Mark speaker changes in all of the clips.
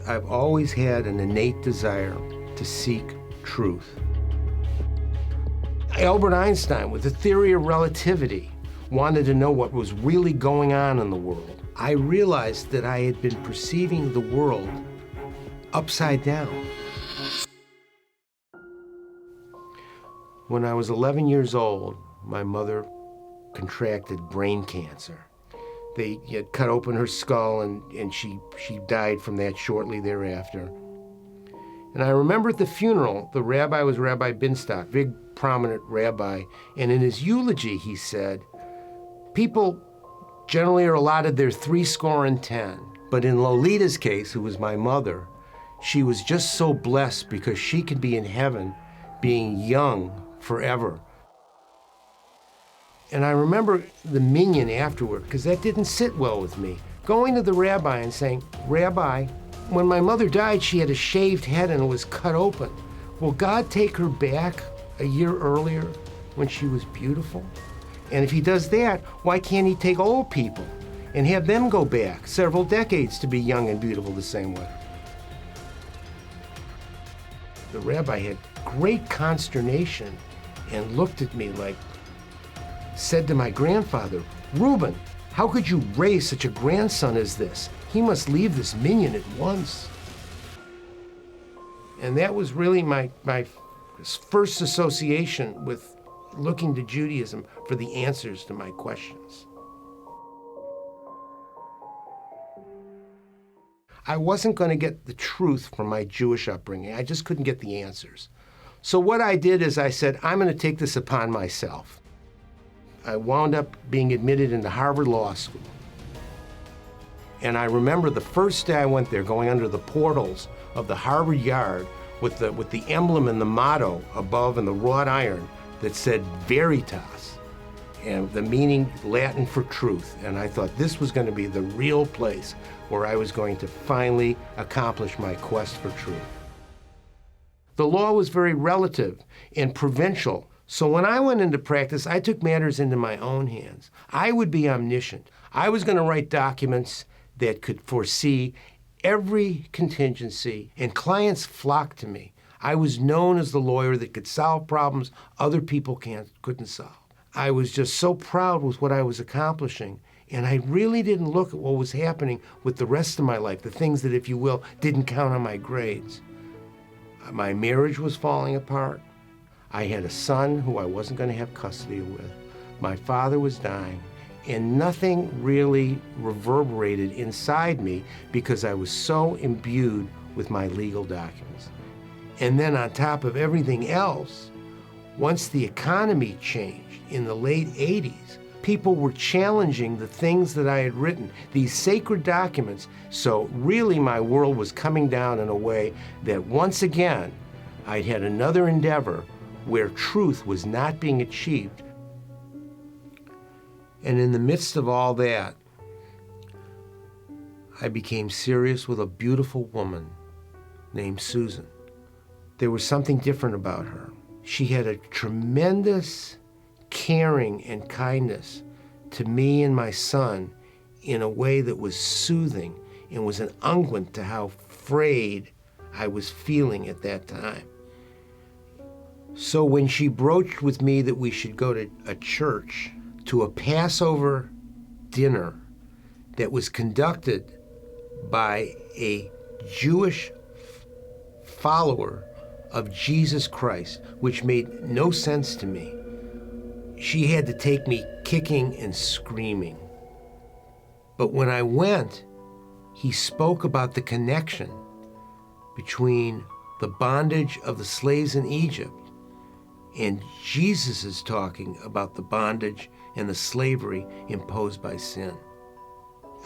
Speaker 1: I've always had an innate desire to seek truth. Albert Einstein, with the theory of relativity, wanted to know what was really going on in the world. I realized that I had been perceiving the world upside down. When I was 11 years old, my mother contracted brain cancer. They had cut open her skull, and she died from that shortly thereafter. And I remember at the funeral, the rabbi was Rabbi Binstock, big, prominent rabbi, and in his eulogy he said, people generally are allotted their 70, but in Lolita's case, who was my mother, she was just so blessed because she could be in heaven being young forever. And I remember the minyan afterward, because that didn't sit well with me, going to the rabbi and saying, Rabbi, when my mother died, she had a shaved head and it was cut open. Will God take her back a year earlier when she was beautiful? And if he does that, why can't he take old people and have them go back several decades to be young and beautiful the same way? The rabbi had great consternation and looked at me like, said to my grandfather, Reuben, how could you raise such a grandson as this? He must leave this minyan at once. And that was really my first association with looking to Judaism for the answers to my questions. I wasn't going to get the truth from my Jewish upbringing. I just couldn't get the answers. So what I did is I said, I'm going to take this upon myself. I wound up being admitted into Harvard Law School. And I remember the first day I went there, going under the portals of the Harvard Yard with the emblem and the motto above and the wrought iron that said Veritas, and the meaning Latin for truth. And I thought this was going to be the real place where I was going to finally accomplish my quest for truth. The law was very relative and provincial. So when I went into practice, I took matters into my own hands. I would be omniscient. I was going to write documents that could foresee every contingency, and clients flocked to me. I was known as the lawyer that could solve problems other people couldn't solve. I was just so proud with what I was accomplishing, and I really didn't look at what was happening with the rest of my life, the things that, if you will, didn't count on my grades. My marriage was falling apart. I had a son who I wasn't going to have custody with. My father was dying, and nothing really reverberated inside me because I was so imbued with my legal documents. And then on top of everything else, once the economy changed in the late 80s, people were challenging the things that I had written, these sacred documents. So really my world was coming down in a way that once again, I'd had another endeavor where truth was not being achieved. And in the midst of all that, I became serious with a beautiful woman named Susan. There was something different about her. She had a tremendous caring and kindness to me and my son in a way that was soothing and was an unguent to how frayed I was feeling at that time. So when she broached with me that we should go to a church, to a Passover dinner that was conducted by a Jewish follower of Jesus Christ, which made no sense to me, she had to take me kicking and screaming. But when I went, he spoke about the connection between the bondage of the slaves in Egypt, and Jesus is talking about the bondage and the slavery imposed by sin.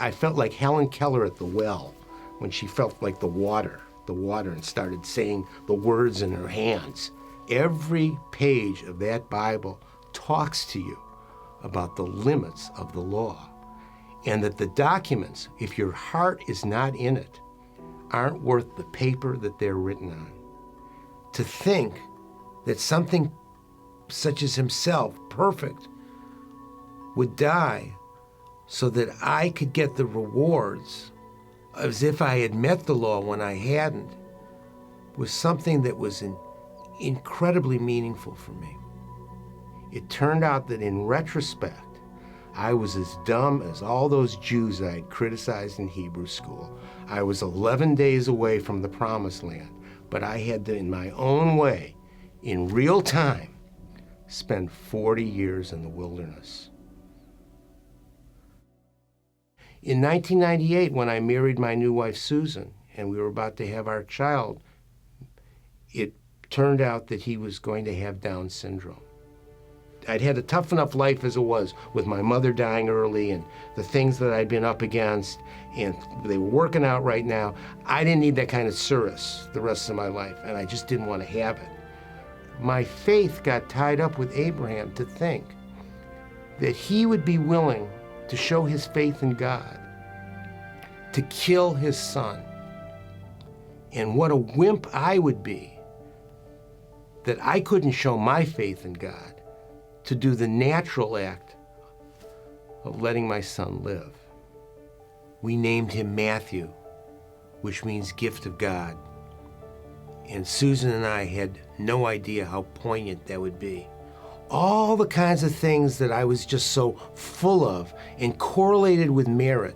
Speaker 1: I felt like Helen Keller at the well when she felt like the water and started saying the words in her hands. Every page of that Bible talks to you about the limits of the law, and that the documents, if your heart is not in it, aren't worth the paper that they're written on. To think that something such as himself, perfect, would die so that I could get the rewards as if I had met the law when I hadn't, was something that was incredibly meaningful for me. It turned out that in retrospect, I was as dumb as all those Jews I had criticized in Hebrew school. I was 11 days away from the promised land, but I had to, in my own way, in real time, spend 40 years in the wilderness. In 1998, when I married my new wife, Susan, and we were about to have our child, it turned out that he was going to have Down syndrome. I'd had a tough enough life as it was, with my mother dying early and the things that I'd been up against, and they were working out right now. I didn't need that kind of cirrus the rest of my life, and I just didn't want to have it. My faith got tied up with Abraham to think that he would be willing to show his faith in God, to kill his son. And what a wimp I would be that I couldn't show my faith in God to do the natural act of letting my son live. We named him Matthew, which means gift of God. And Susan and I had no idea how poignant that would be. All the kinds of things that I was just so full of and correlated with merit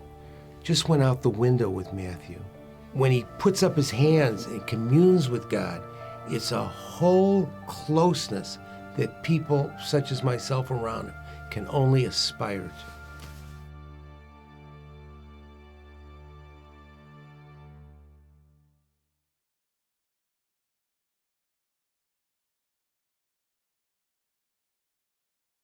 Speaker 1: just went out the window with Matthew. When he puts up his hands and communes with God, it's a whole closeness that people such as myself around him can only aspire to.